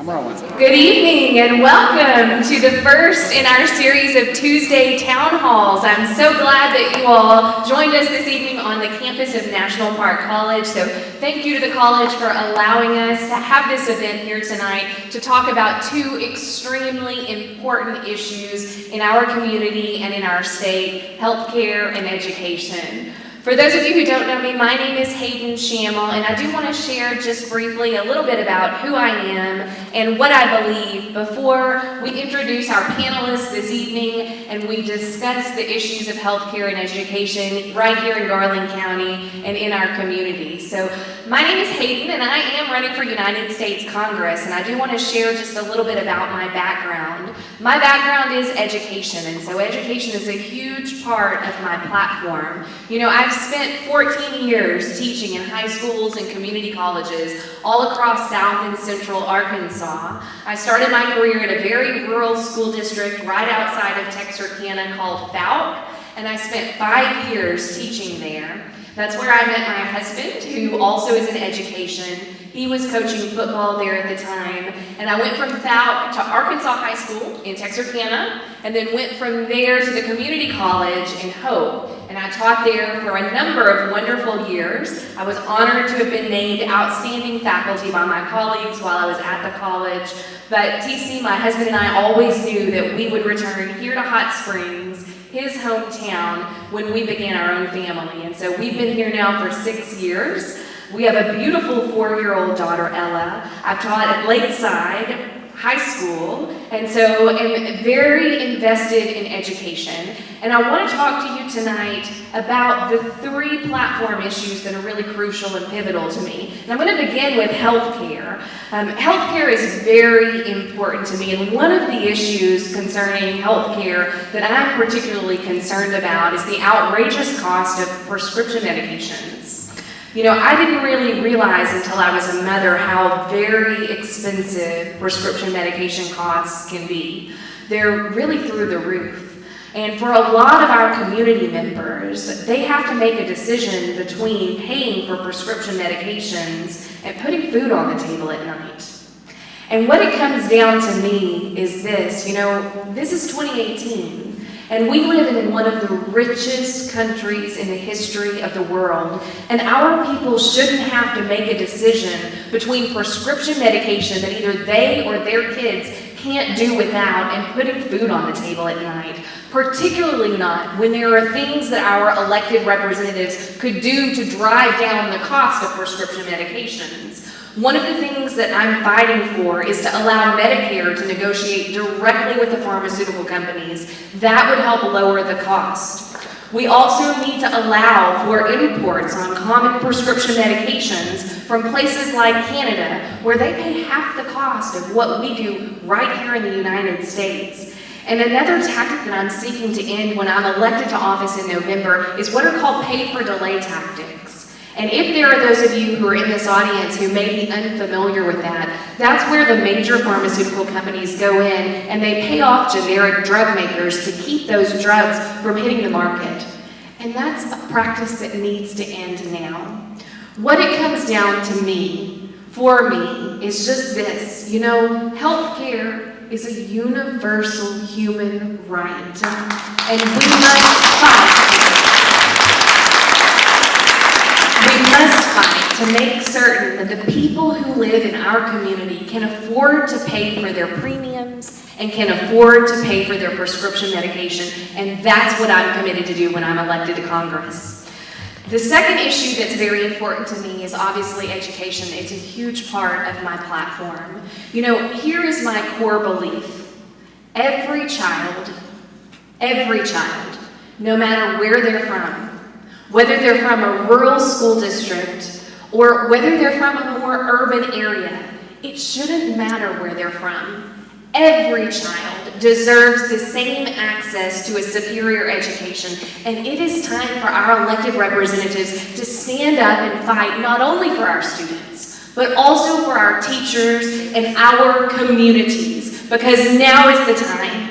I'm rolling. Good evening and welcome to the first in our series of Tuesday Town Halls. I'm so glad that you all joined us this evening on the campus of National Park College. So thank you to the college for allowing us to have this event here tonight to talk about two extremely important issues in our community and in our state: healthcare and education. For those of you who don't know me, my name is Hayden Shamel, and I do want to share just briefly a little bit about who I am and what I believe before we introduce our panelists this evening and we discuss the issues of healthcare and education right here in Garland County and in our community. So my name is Hayden, and I am running for United States Congress, and I do want to share just a little bit about my background. My background is education, and so education is a huge part of my platform. You know, I've spent 14 years teaching in high schools and community colleges all across South and Central Arkansas. I started my career at a very rural school district right outside of Texarkana called Fouke, and I spent 5 years teaching there. That's where I met my husband, who also is in education. He was coaching football there at the time, and I went from Fouke to Arkansas High School in Texarkana, and then went from there to the community college in Hope, and I taught there for a number of wonderful years. I was honored to have been named outstanding faculty by my colleagues while I was at the college, but TC, my husband, and I always knew that we would return here to Hot Springs, his hometown, when we began our own family. And so we've been here now for 6 years. We have a beautiful 4-year-old daughter, Ella. I've taught at Lakeside High School, and so am very invested in education. And I want to talk to you tonight about the 3 platform issues that are really crucial and pivotal to me. And I'm going to begin with healthcare. Healthcare is very important to me, and one of the issues concerning healthcare that I'm particularly concerned about is the outrageous cost of prescription medications. You know, I didn't really realize until I was a mother how very expensive prescription medication costs can be. They're really through the roof. And for a lot of our community members, they have to make a decision between paying for prescription medications and putting food on the table at night. And what it comes down to me is this: you know, this is 2018. And we live in one of the richest countries in the history of the world. And our people shouldn't have to make a decision between prescription medication that either they or their kids can't do without and putting food on the table at night. Particularly not when there are things that our elected representatives could do to drive down the cost of prescription medications. One of the things that I'm fighting for is to allow Medicare to negotiate directly with the pharmaceutical companies. That would help lower the cost. We also need to allow for imports on common prescription medications from places like Canada, where they pay half the cost of what we do right here in the United States. And another tactic that I'm seeking to end when I'm elected to office in November is what are called pay-for-delay tactics. And if there are those of you who are in this audience who may be unfamiliar with that, that's where the major pharmaceutical companies go in and they pay off generic drug makers to keep those drugs from hitting the market. And that's a practice that needs to end now. What it comes down to me, for me, is just this: you know, healthcare is a universal human right, and we must fight. We must fight to make certain that the people who live in our community can afford to pay for their premiums and can afford to pay for their prescription medication, and that's what I'm committed to do when I'm elected to Congress. The second issue that's very important to me is obviously education. It's a huge part of my platform. You know, here is my core belief: every child, no matter where they're from, whether they're from a rural school district or whether they're from a more urban area, it shouldn't matter where they're from. Every child deserves the same access to a superior education, and it is time for our elected representatives to stand up and fight not only for our students, but also for our teachers and our communities, because now is the time.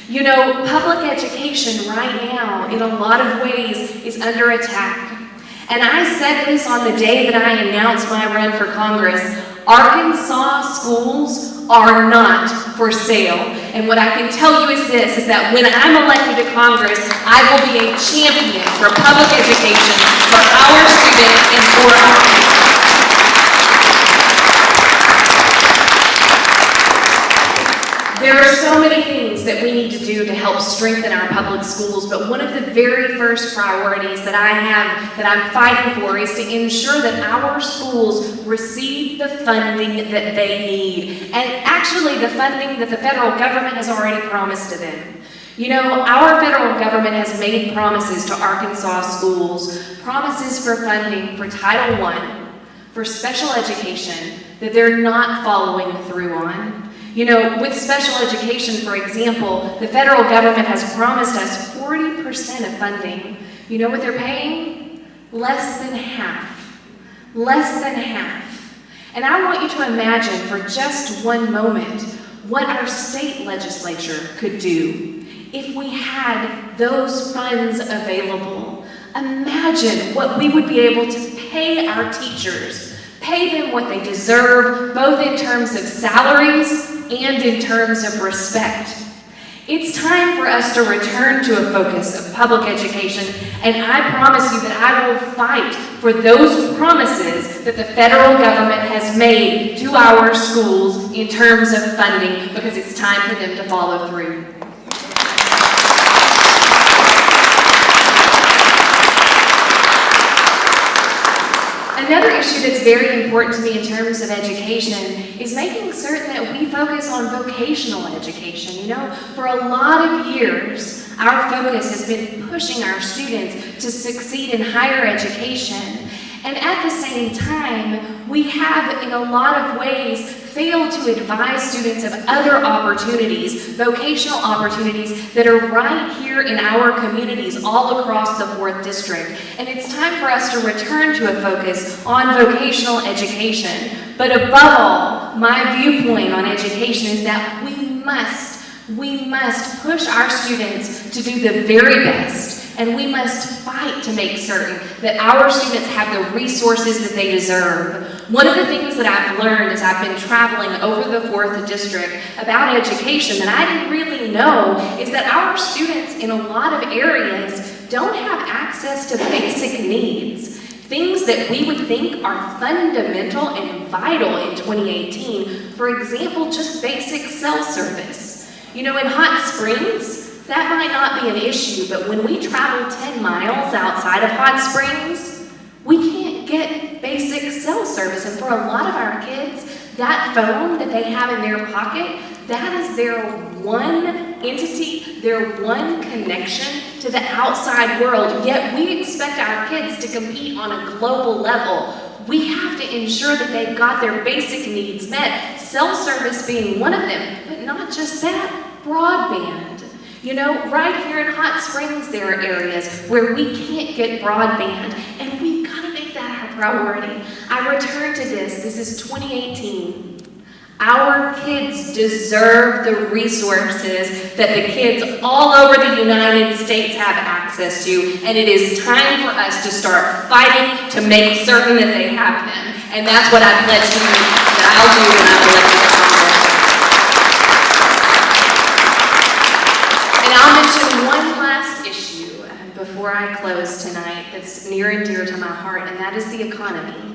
You know, public education right now, in a lot of ways, is under attack. And I said this on the day that I announced my run for Congress. Arkansas schools are not for sale. And what I can tell you is this, is that when I'm elected to Congress, I will be a champion for public education for our students and for our people. There are so many things that we need to do to help strengthen our public schools, but one of the very first priorities that I'm fighting for is to ensure that our schools receive the funding that they need, and actually the funding that the federal government has already promised to them. You know, our federal government has made promises to Arkansas schools, promises for funding for Title I, for special education, that they're not following through on. You know, with special education, for example, the federal government has promised us 40% of funding. You know what they're paying? Less than half. Less than half. And I want you to imagine for just one moment what our state legislature could do if we had those funds available. Imagine what we would be able to pay our teachers, pay them what they deserve, both in terms of salaries and in terms of respect. It's time for us to return to a focus of public education, and I promise you that I will fight for those promises that the federal government has made to our schools in terms of funding, because it's time for them to follow through. Another issue that's very important to me in terms of education is making certain that we focus on vocational education. You know, for a lot of years, our focus has been pushing our students to succeed in higher education. And at the same time, we have, in a lot of ways, failed to advise students of other opportunities, vocational opportunities that are right here in our communities all across the 4th District. And it's time for us to return to a focus on vocational education. But above all, my viewpoint on education is that we must push our students to do the very best. And we must fight to make certain that our students have the resources that they deserve. One of the things that I've learned as I've been traveling over the 4th District about education that I didn't really know is that our students in a lot of areas don't have access to basic needs. Things that we would think are fundamental and vital in 2018. For example, just basic cell service. You know, in Hot Springs, that might not be an issue, but when we travel 10 miles outside of Hot Springs, we can't get basic cell service. And for a lot of our kids, that phone that they have in their pocket, that is their one entity, their one connection to the outside world. Yet we expect our kids to compete on a global level. We have to ensure that they've got their basic needs met, cell service being one of them, but not just that, broadband. You know, right here in Hot Springs, there are areas where we can't get broadband, and we've got to make that our priority. I return to this is 2018. Our kids deserve the resources that the kids all over the United States have access to, and it is time for us to start fighting to make certain that they have them. And that's what I pledge to you that I'll do when I'm elected to Congress. And I'll mention one last issue before I close tonight that's near and dear to my heart, and that is the economy.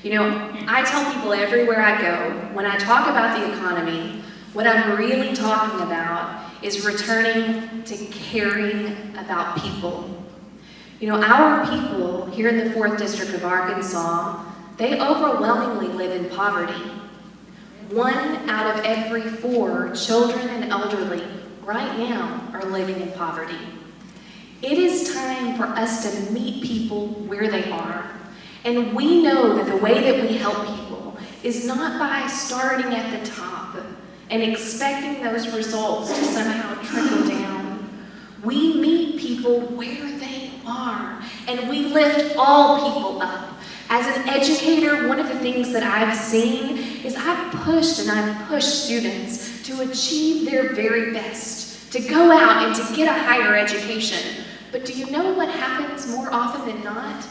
You know, I tell people everywhere I go, when I talk about the economy, what I'm really talking about is returning to caring about people. You know, our people here in the 4th District of Arkansas, they overwhelmingly live in poverty. 1 out of every 4 children and elderly right now are living in poverty. It is time for us to meet people where they are. And we know that the way that we help people is not by starting at the top and expecting those results to somehow trickle down. We meet people where they are, and we lift all people up. As an educator, one of the things that I've seen is I've pushed students to achieve their very best, to go out and to get a higher education. But do you know what happens more often than not?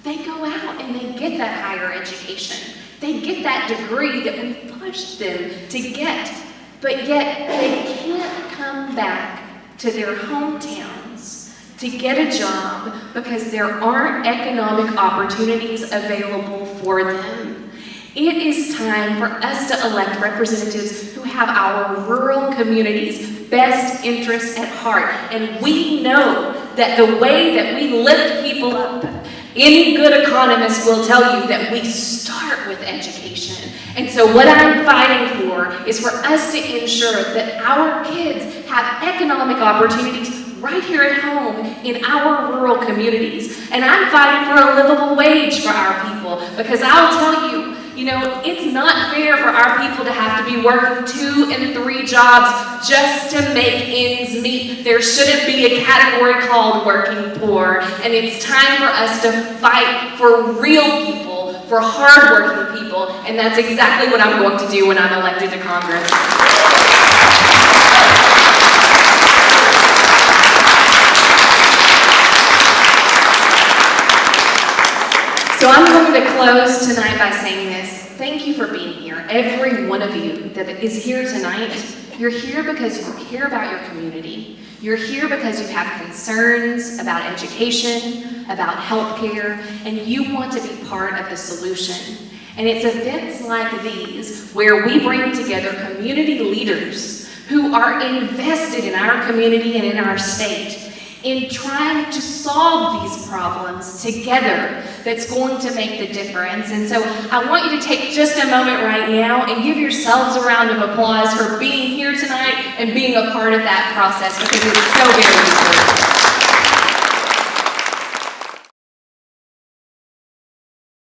They go out and they get that higher education. They get that degree that we pushed them to get, but yet they can't come back to their hometowns to get a job because there aren't economic opportunities available for them. It is time for us to elect representatives who have our rural communities' best interests at heart. And we know that the way that we lift people up, any good economist will tell you that we start with education. And so what I'm fighting for is for us to ensure that our kids have economic opportunities right here at home in our rural communities. And I'm fighting for a livable wage for our people, because I'll tell you, it's not fair for our people to have to be working 2 and 3 jobs just to make ends meet. There shouldn't be a category called working poor, and it's time for us to fight for real people, for hardworking people, and that's exactly what I'm going to do when I'm elected to Congress. So I'm going to close tonight by saying this. Thank you for being here. Every one of you that is here tonight, you're here because you care about your community. You're here because you have concerns about education, about healthcare, and you want to be part of the solution. And it's events like these where we bring together community leaders who are invested in our community and in our state, in trying to solve these problems together, that's going to make the difference. And so I want you to take just a moment right now and give yourselves a round of applause for being here tonight and being a part of that process, because it's so very important.